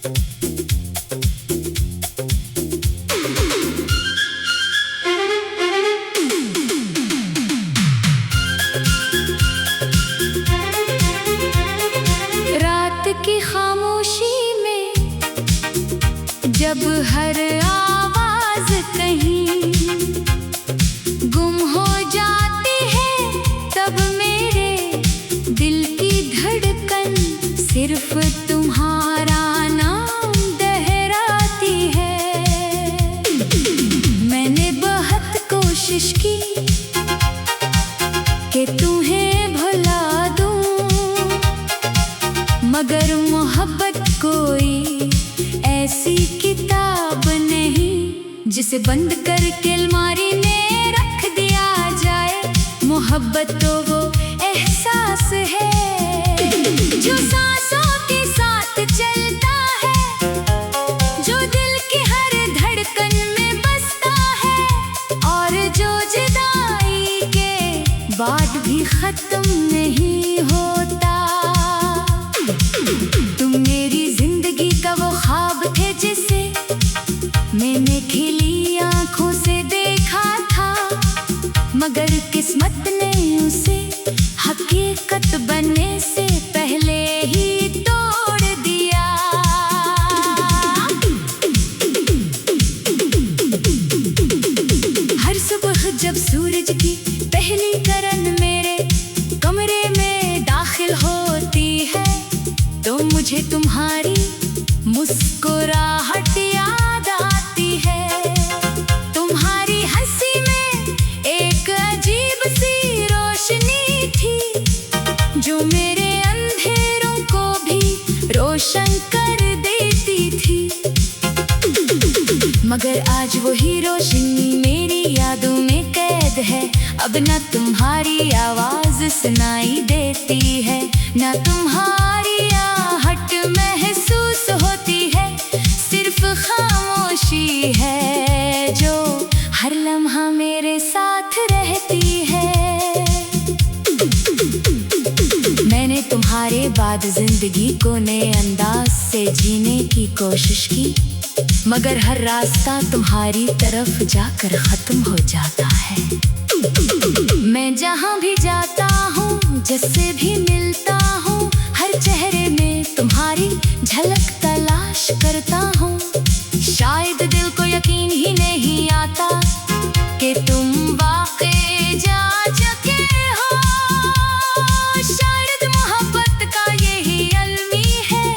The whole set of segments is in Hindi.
रात की खामोशी में जब हर आवाज कहीं गुम हो जाती है, तब मेरे दिल की धड़कन सिर्फ तुम्हारा नाम दोहराती है। मैंने बहुत कोशिश की कि तुम्हें भुला दूं, मगर मोहब्बत कोई ऐसी किताब नहीं जिसे बंद करके अलमारी में रख दिया जाए। मोहब्बत तो वो एहसास है जो सांसों के साथ चलता है, जो दिल की हर धड़कन में बसता है, और जो जुदाई के बाद भी खत्म नहीं होता। तुम मेरी जिंदगी का वो ख्वाब थे जिसे मैंने खिली आंखों से देखा था, मगर किस्मत ने उसे हकीकत बनने से पहले ही तोड़ दिया। हर सुबह जब सूरज की पहली किरण मेरे कमरे में दाखिल होती है, तो मुझे तुम्हारी मुस्कुराहट याद आती है। तुम्हारी हंसी में एक अजीब सी रोशनी थी, जो मेरे अंधेरों को भी रोशन कर देती थी। मगर आज वही रोशनी मेरी यादों में कैद है। अब न तुम्हारी आवाज सुनाई देती है, न तुम्हारी आहट महसूस होती है। सिर्फ खामोशी है जो हर लम्हा मेरे साथ रहती है। मैंने तुम्हारे बाद जिंदगी को नए अंदाज से जीने की कोशिश की, मगर हर रास्ता तुम्हारी तरफ जाकर खत्म हो जाता है। मैं जहाँ भी जाता हूँ, जिससे भी मिलता हूँ, हर चेहरे में तुम्हारी झलक तलाश करता हूँ। शायद दिल को यकीन ही नहीं आता कि तुम वाकई जा चुके हो। शायद मोहब्बत का यही अलमी है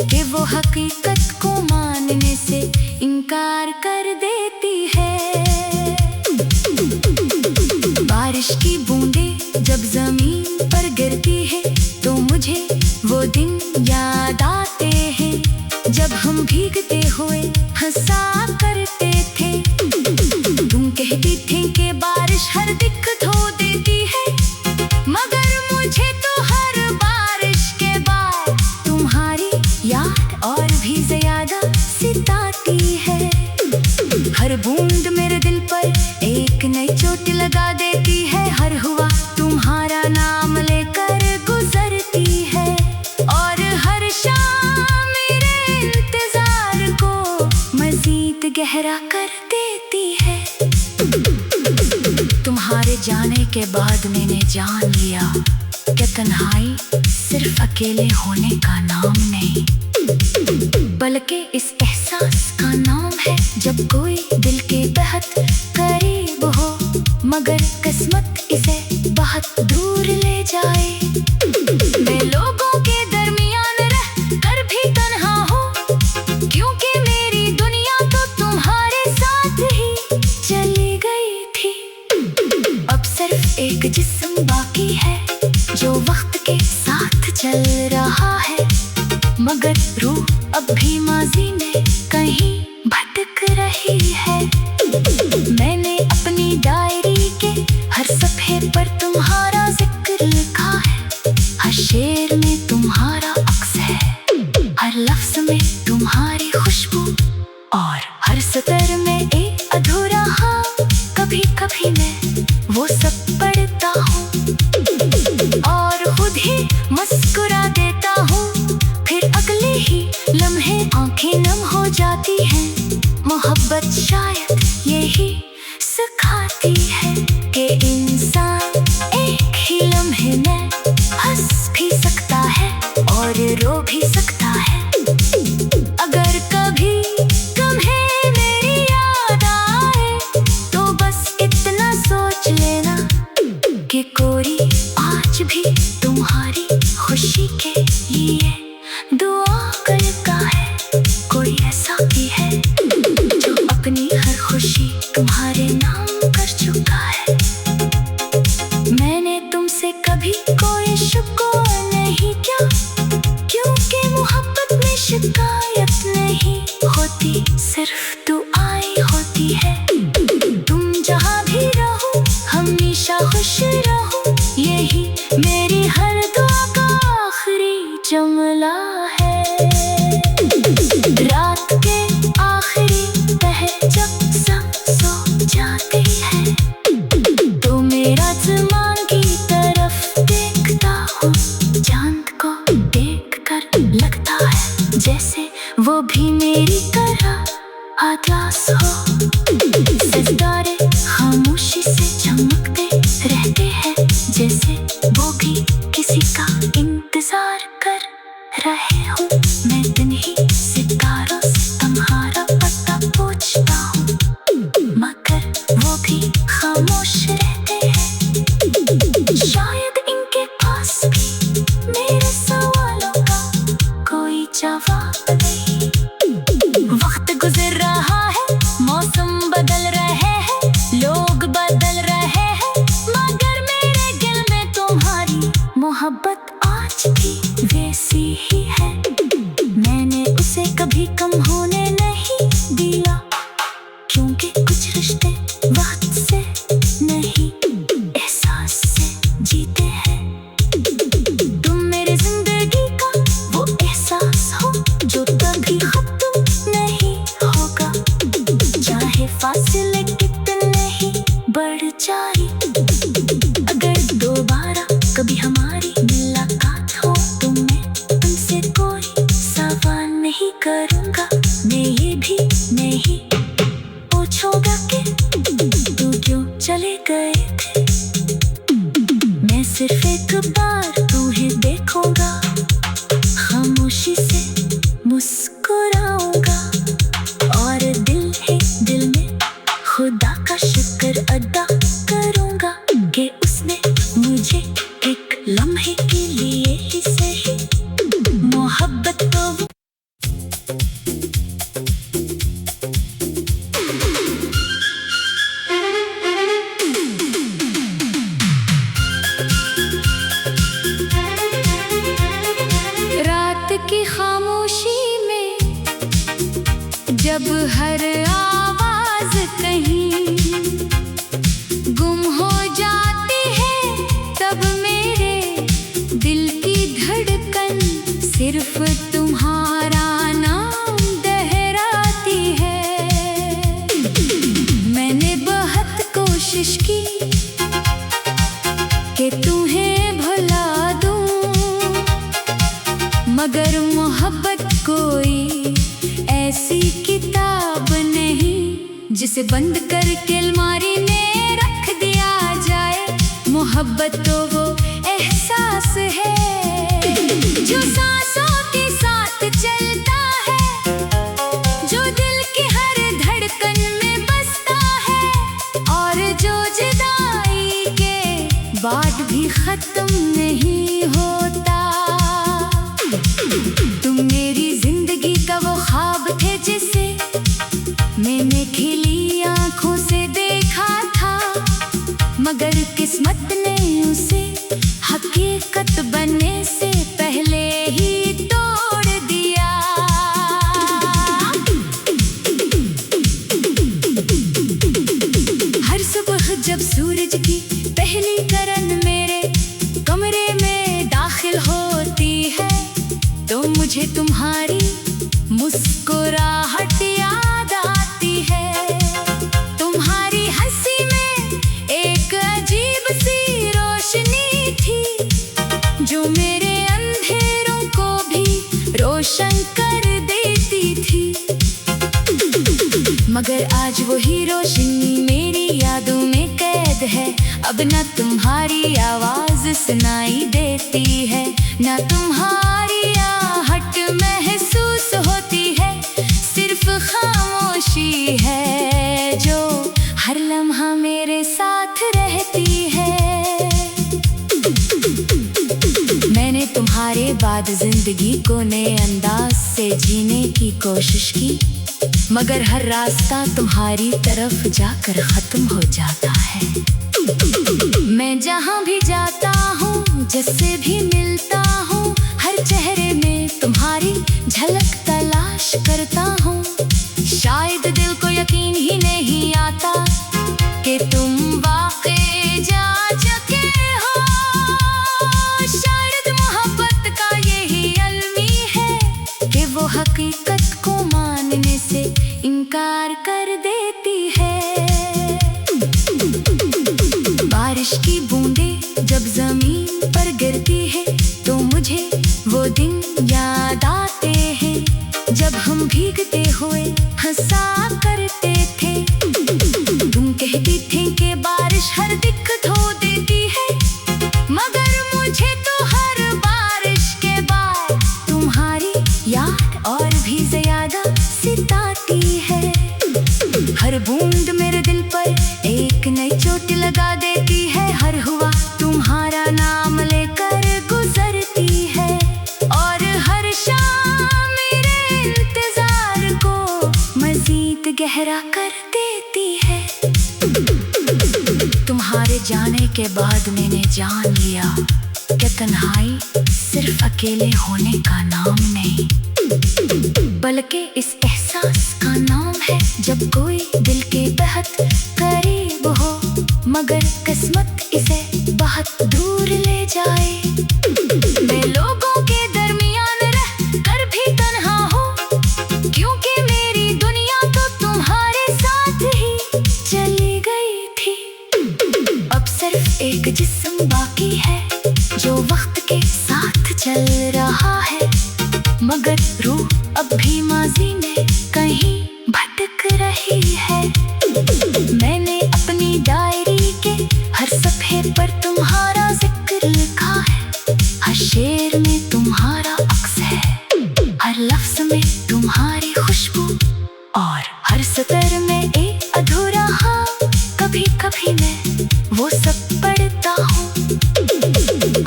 कि वो हकीकत को मानने से इनकार कर देती है। बारिश की बूंदें जब जमीन पर गिरती है, तो मुझे वो दिन याद आते हैं जब हम भीगते हुए हंसा करते थे। तुम कहती थी कि बारिश हर दिक्कत धो देती है, मगर मुझे तो हर बारिश के बाद तुम्हारी याद और भी ज्यादा सताती है। हर बूंद मेरे दिल पर एक नई चोट लगा देती है। हर हुआ तुम्हारा नाम लेकर गुजरती है, और हर शाम मेरे इंतजार को मजीद गहरा कर देती है। तुम्हारे जाने के बाद मैंने जान लिया कि तन्हाई सिर्फ अकेले होने का नाम नहीं, बल्कि इस एहसास का नाम है जब कोई दिल के बहुत करीब हो, मगर किस्मत इसे बहुत दूर ले जाए। मैं लोगों के दरमियान रह कर भी तन्हा हूँ, क्योंकि मेरी दुनिया तो तुम्हारे साथ ही चली गई थी। अब सिर्फ एक जिस्म बाकी है जो वक्त के साथ चल रहा है, मगर रूह अब भी माजी में कहीं भटक रही है। मैंने अपनी डायरी के हर सफ़े पर तुम्हारा जिक्र लिखा है, हर शेर में तुम्हारा अक्स है, हर लफ्ज में तुम्हारी खुशबू, और हर सतर में एक अधूरा हाँ। कभी कभी मैं वो सब पढ़ता हूँ और खुद ही मुस्कुरा देता हूँ, फिर अगले ही लम्हे आंखों आंखें नम हो जाती हैं। मोहब्बत शायद यही सिखाती है कि इंसान एक ही लम्हे में हंस भी सकता है और रो भी सकता है। अगर कभी तुम्हें मेरी याद आए तो बस इतना सोच लेना कि कोई आज भी तुम्हारी खुशी के लिए दुआ करता है। कोई ऐसा भी है जो अपनी हर खुशी तुम्हारे नाम कर चुका है। मैंने तुमसे कभी कोई शिकवा नहीं किया, क्योंकि मोहब्बत में शिकायत नहीं होती, सिर्फ दुआएं होती है। तुम जहाँ भी रहो हमेशा खुश रहो, यही मेरी हर दुआ का आखिरी जुमला है। रात के आखिरी पहर जब सब सो जाते हैं तो मेरा आसमान की तरफ देखता हूँ। चांद को देखकर लगता है जैसे वो भी मेरी तरह आकाश हो। सितारे खामोशी से चमकते रहते हैं, जैसे वो भी किसी का इंतजार कर रहे हो। मैं दिन ही सितारों से तुम्हारा पता पूछता हूँ, मगर वो भी खामोश रहते हैं। शायद इनके पास भी मेरे सवालों का कोई जवाब नहीं। वक्त गुजर रहा है, मौसम बदल रहे हैं, लोग बदल रहे हैं, मगर मेरे दिल में तुम्हारी मोहब्बत आज भी वैसी ही है। मैंने उसे कभी कम होने नहीं दिया, क्योंकि कुछ रिश्ते वक्त से नहीं एहसास से जीते हैं। तुम मेरे जिंदगी का वो एहसास हो जो कभी खत्म नहीं होगा, चाहे फासले कितने ही बढ़ जाए। अगर दोबारा कभी हमारी मुलाकात हो तो मैं तुमसे कोई सवाल नहीं करूँगा। मैं ये भी नहीं पूछूंगा कि तू क्यों चले गए थे। मैं सिर्फ एक बार तुम्हें देखूंगा, खामोशी से मुस्कुराऊंगा और दिल है दिल में खुदा का शुक्र अदा करूंगा कि उसने मुझे एक लम्हे के लिए ही सही मोहब्बत को रात की खामोशी में जब हर आवाज कहीं गुम हो जाती है, तब मेरे दिल की धड़कन सिर्फ तुम्हारा नाम दोहराती है। मैंने बहुत कोशिश की कि तुम्हें भुला दूं, मगर मोहब्बत कोई ऐसी किताब नहीं जिसे बंद करके अलमारी में रख दिया जाए। मोहब्बत तो वो एहसास है जो सांसों के साथ चलता है, जो दिल की हर धड़कन में बसता है, और जो जुदाई के बाद भी खत्म नहीं होता। तुम मेरी जिंदगी का वो ख्वाब थे जिसे मैंने खिली आंखों से देखा था, मगर किस्मत ने उसे हकीकत बनने से पहले ही तोड़ दिया। हर सुबह जब सूरज की पहली किरण मेरे कमरे में दाखिल होती है तो मुझे तुम्हारी मुस्कुराहट याद आती है। तुम्हारी हंसी में एक अजीब सी रोशनी थी जो मेरे अंधेरों को भी रोशन कर देती थी। मगर आज वही रोशनी मेरी यादों में कैद है। अब न तुम्हारी आवाज सुनाई देती है, न तुम्हारी आहट महसूस होती है। सिर्फ खामोशी है जो हर लम्हा मेरे साथ रहती है। मैंने तुम्हारे बाद जिंदगी को नए अंदाज से जीने की कोशिश की, मगर हर रास्ता तुम्हारी तरफ जाकर खत्म हो जाता है। मैं जहाँ भी जाता हूँ, जिससे भी मिलता हूँ, हर चेहरे में तुम्हारी झलक तलाश करता हूँ। शायद दिल को यकीन ही नहीं आता कि तुम वाकई जा चुके हो। शायद मोहब्बत का यही अलमी है कि वो हकीकत को मानने से इनकार कर देती है। बारिश की बूंदें जब जमीन पर गिरती है तो मुझे वो दिन याद आते हैं, जब हम भीगते हुए हंसा करते थे। तुम कहती थी कि बारिश हर दिक्कत धो देती है, मगर मुझे तो हर बारिश के बाद तुम्हारी याद और भी ज्यादा सताती है। हर बूंद मेरे दिल पर एक नई चोट लगा देती है। हर हुआ तुम्हारा नाम लेकर गुजरती है, और हर शाम मेरे इंतजार को मजीद गहरा कर देती है। तुम्हारे जाने के बाद मैंने जान लिया कि तन्हाई सिर्फ अकेले होने का नाम नहीं, बल्कि इस एहसास का नाम है जब कोई दिल के बहुत करीब हो, मगर किस्मत इसे बहुत दूर ले जाए। मैं लोगों के दरमियान रह कर भी तन्हा हूँ, क्योंकि मेरी दुनिया तो तुम्हारे साथ ही चली गई थी। अब सिर्फ एक जिस्म बाकी है जो वक्त के साथ चल रहा है, मगर रूह अब भी माजी में कहीं भटक रही है। मैंने अपनी डायरी के हर सफ़े पर तुम्हारा जिक्र लिखा है, हर शेर में तुम्हारा अक्स है, हर लफ्ज में तुम्हारी खुशबू, और हर सतर में एक अधूरा हाँ। कभी कभी मैं वो सब पढ़ता हूँ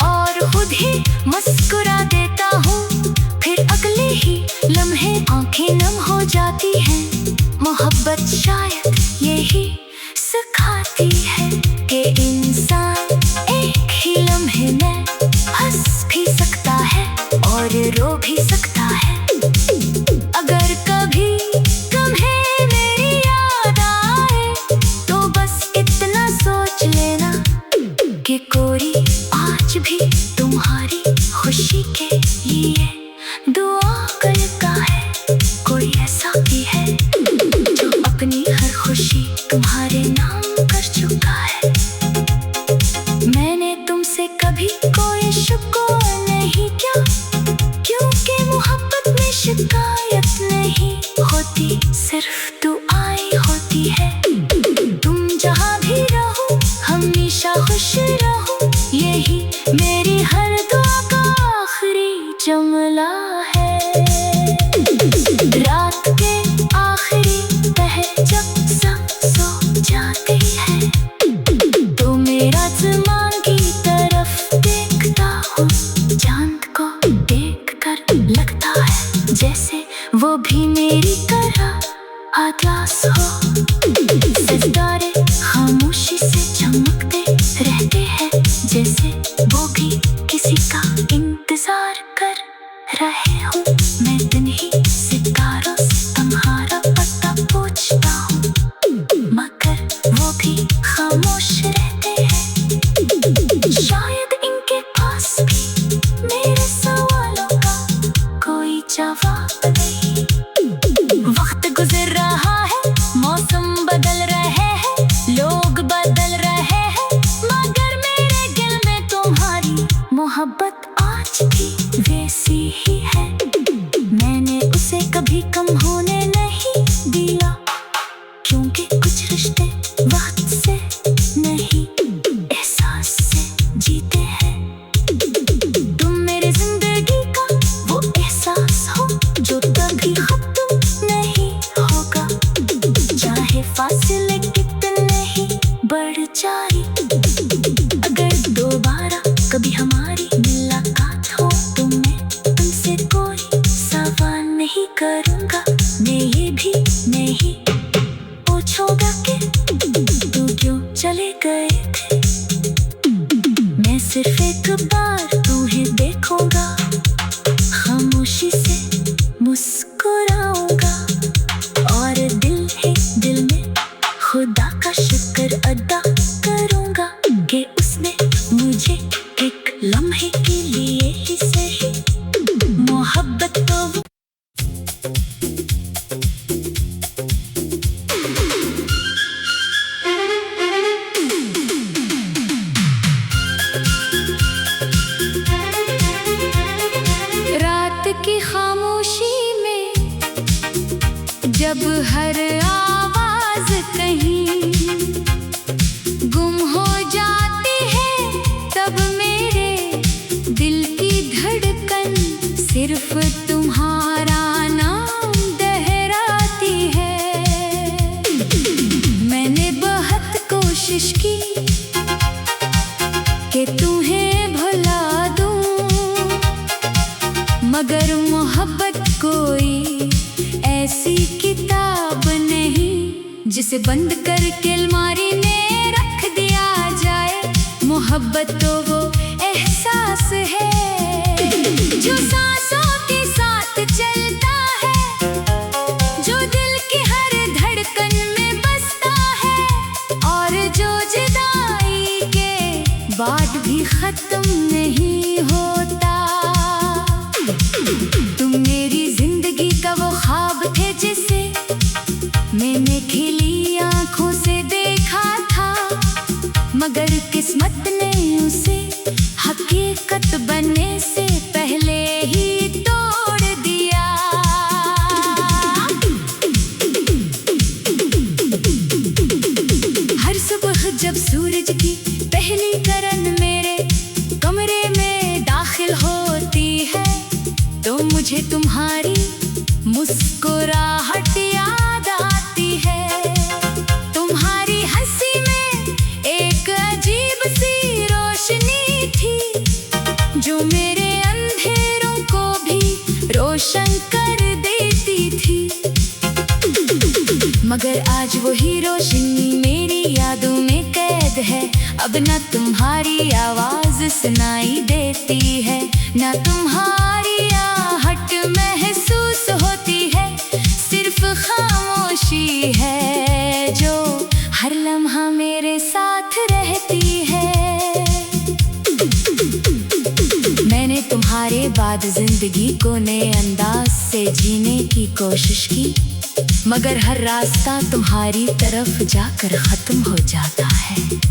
और खुद ही मुस्कुरा देता हूँ, फिर अगले ही लम्हे आंखें नम हो जाती हैं। मोहब्बत शायद यही सिखाती है कि इंसान एक ही लम्हे में हंस भी सकता है और रो भी सकता है। अगर कभी तुम्हें मेरी याद आए तो बस इतना सोच लेना कि कोई आज भी तुम्हारी खुशी के लिए दुआ करता है। कोई ऐसा भी है जो अपनी हर खुशी तुम्हारे नाम कर चुका है। मैंने तुमसे कभी कोई शिकवा नहीं किया, क्योंकि मोहब्बत में शिकायत नहीं होती, सिर्फ दुआएं होती है। तुम जहाँ भी रहो हमेशा खुश रहो, यही मेरी हर दुआ का आखिरी जुमला है। रात के आखिरी पहर जब सब सो जाते हैं तो मेरा आसमान की तरफ देखता हूँ, चांद को देखकर लगता है जैसे वो भी मेरी तरह आदास हो। सितारे खामोशी से चमकते रहते हैं, जैसे वो भी किसी का इंतजार कर रहे हो। मैं दिन ही सितारों से तुम्हारा पता पूछता हूँ, मगर वो भी खामोश रहते हैं। शायद इनके पास भी मेरे सवालों का कोई जवाब नहीं। वक्त गुजर रहा है, मौसम बदल रहे हैं, लोग बदल रहे हैं, मगर मेरे दिल में तुम्हारी मोहब्बत आज भी वैसी ही है। कभी कम होने नहीं दिया, क्योंकि कुछ रिश्ते वक्त से नहीं एहसास से जीते हैं। तुम मेरे जिंदगी का वो एहसास हो जो कभी खत्म नहीं होगा, चाहे फासले कितने ही बढ़ जाए। अगर दोबारा कभी हमारी मुलाकात हो तो मैं तुमसे कोई सवाल नहीं करूँगा, मैं ये भी नहीं पूछूंगा कि तू क्यों चले गए थे। मैं सिर्फ एक बार तुम्हें देखूंगा, खामोशी से मुस्कुराऊंगा और दिल ही दिल में खुदा का शुक्र अदा करूंगा कि उसने मुझे एक लम्हे के लिए ही सही मोहब्बत तो की खामोशी में जब हर आवाज कहीं गुम हो जाती है, तब मेरे दिल की धड़कन सिर्फ तुम्हारा नाम दोहराती है। मैंने बहुत कोशिश की कि तुम्हें भुला दूं, मगर मोहब्बत कोई ऐसी किताब नहीं जिसे बंद करके अलमारी में रख दिया जाए। मोहब्बत तो वो एहसास है जो सांसों के साथ चलता है, जो दिल की हर धड़कन में बसता है और जो जुदाई के बाद भी खत्म नहीं होता। तुम मेरी जिंदगी का वो ख्वाब थे जिसे मैंने खिली आंखों से देखा था, मगर किस्मत ने उसे हकीकत बनने से पहले ही तोड़ दिया। हर सुबह जब सूरज की पहली किरण मेरे कमरे में दाखिल होती है, तो मुझे तुम्हारी मुस्कुराहट याद आती है। तुम्हारी हंसी में एक अजीब सी रोशनी थी जो मेरे अंधेरों को भी रोशन कर देती थी, मगर आज वही रोशनी मेरी यादों में कैद है। अब न तुम्हारी आवाज सुनाई देती है, न तुम्हारी आहट महसूस होती है, सिर्फ खामोशी है जो हर लम्हा मेरे साथ रहती है। मैंने तुम्हारे बाद जिंदगी को नए अंदाज से जीने की कोशिश की, मगर हर रास्ता तुम्हारी तरफ जाकर खत्म हो जाता है।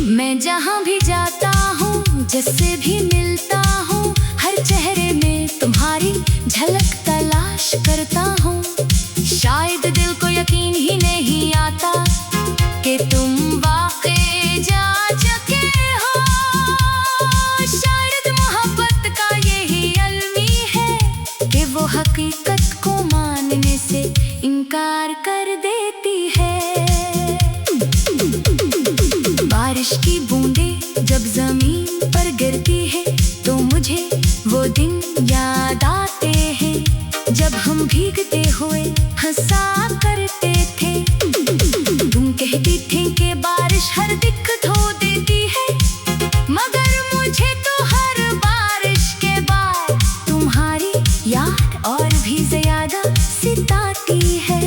मैं जहाँ भी जाता हूँ, जिससे भी मिलता हूँ, हर चेहरे में तुम्हारी झलक तलाश करता हूँ। शायद दिल को यकीन ही नहीं आता कि तुम वाकई जा चुके हो। शायद मोहब्बत का यही अलमी है कि वो हकीकत को मानने से इनकार कर देती है। बारिश की बूंदें जब जमीन पर गिरती है तो मुझे वो दिन याद आते हैं जब हम भीगते हुए हंसा करते थे। तुम कहती थी कि बारिश हर दिक्कत धो देती है, मगर मुझे तो हर बारिश के बाद तुम्हारी याद और भी ज्यादा सताती है।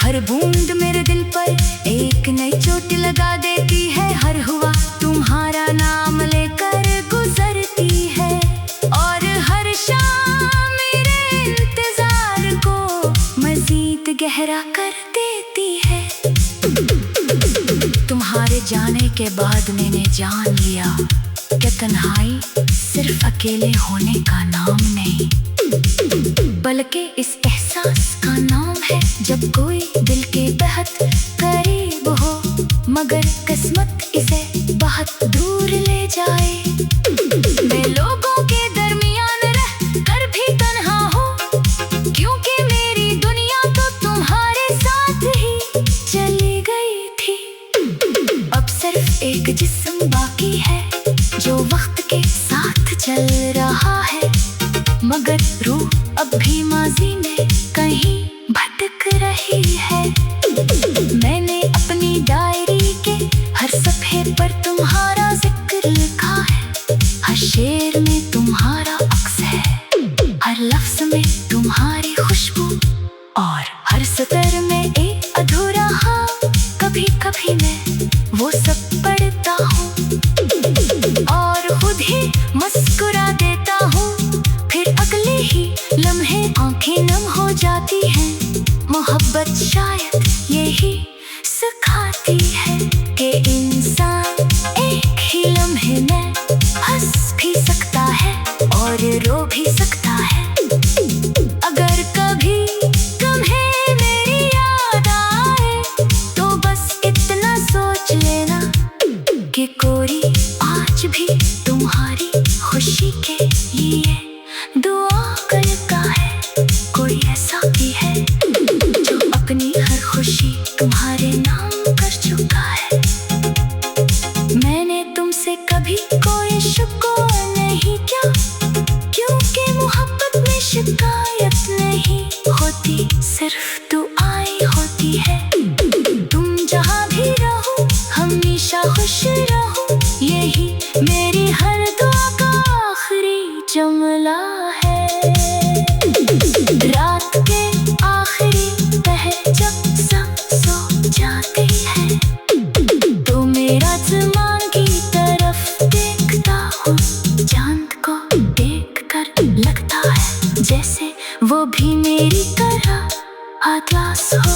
हर बूंद मेरे दिल पर एक नई चोट लगा देती है, हर हुआ तुम्हारा नाम लेकर गुजरती है, और हर शाम मेरे इंतजार को मजीद गहरा कर देती है। तुम्हारे जाने के बाद मैंने जान लिया कि तन्हाई सिर्फ अकेले होने का नाम नहीं। बल्कि इस एहसास का नाम है जब कोई दिल के बहुत करीब हो मगर किस्मत इसे बहुत दूर ले जाए। मैं लोगों के दरमियान रह कर भी तन्हा हूँ क्योंकि मेरी दुनिया तो तुम्हारे साथ ही चली गई थी। अब सिर्फ एक जिस्म बाकी है जो वक्त के साथ चल रहा है मगर रूह अब भी माजी में कहीं भटक रही है। मैंने अपनी डायरी के हर सफ़े पर तुम्हारा जिक्र लिखा है, हर शेर में तुम्हारा अक्स है, हर लफ्ज़ में तुम्हारी खुशबू और हर सतर में एक अधूरा हाँ। कभी कभी मैं वो सब पढ़ता हूँ और खुद ही मुस्कुरा देता हूँ, फिर अगले ही लम्हे आंखें नम हो जाती हैं। मोहब्बत शायद यही सिखाती है कि इंसान एक ही लम्हे में हंस भी सकता है और रो भी सकता है। अगर कभी तुम्हें मेरी याद आए तो बस इतना सोच लेना कि कोई आज भी तुम्हारी खुशी के लिए दुआ करता है। कोई ऐसा भी है जो अपनी हर खुशी तुम्हारे नाम कर चुका है। मैंने तुमसे कभी कोई शिकवा नहीं किया क्योंकि मोहब्बत में शिकायत नहीं होती, सिर्फ दुआएं होती है। तुम जहाँ भी रहो हमेशा खुश रहो, यही मेरी हर दुआ का आखिरी जुमला है। रात के आखिरी पहर जब सब सो जाते हैं तो मेरा आसमान की तरफ देखता हूँ, चांद को देखकर लगता है जैसे वो भी मेरी तरह आकाश हो।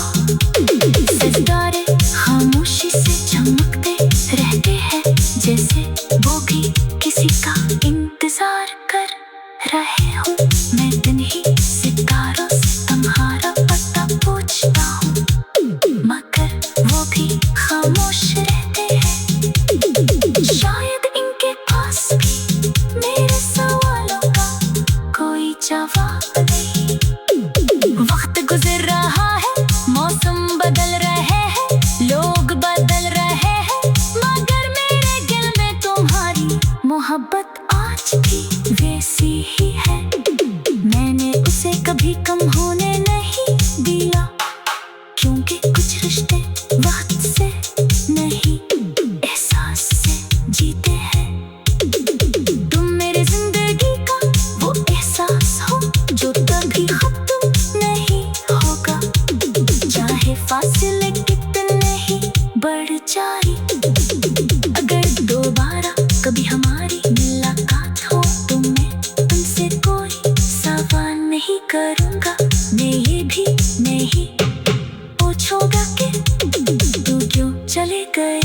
सितारे खामोशी से चमकते रहते हैं जैसे वो भी किसी का इंतजार कर रहे हो। मैं दिन ही सितारों से तुम्हारा पता पूछता हूँ मगर वो भी खामोश रहते हैं। शायद इनके पास भी मेरे सवालों का कोई जवाब नहीं। वक्त गुजर रहा है, मौसम बदल रहे हैं, लोग बदल रहे हैं मगर मेरे दिल में तुम्हारी मोहब्बत आज भी वैसी ही है। मैंने उसे कभी कम होने नहीं दिया क्योंकि कुछ रिश्ते वक्त से नहीं एहसास से जीते हैं। तुम मेरी जिंदगी का वो एहसास हो जो कभी खत्म नहीं होगा, चाहे फासले कितने ही बढ़ जाए। अगर दोबारा कभी हमारी मुलाकात हो तो मैं तुमसे कोई सवाल नहीं करूँगा, मैं ये भी नहीं पूछूंगा कि तू क्यों चले गए।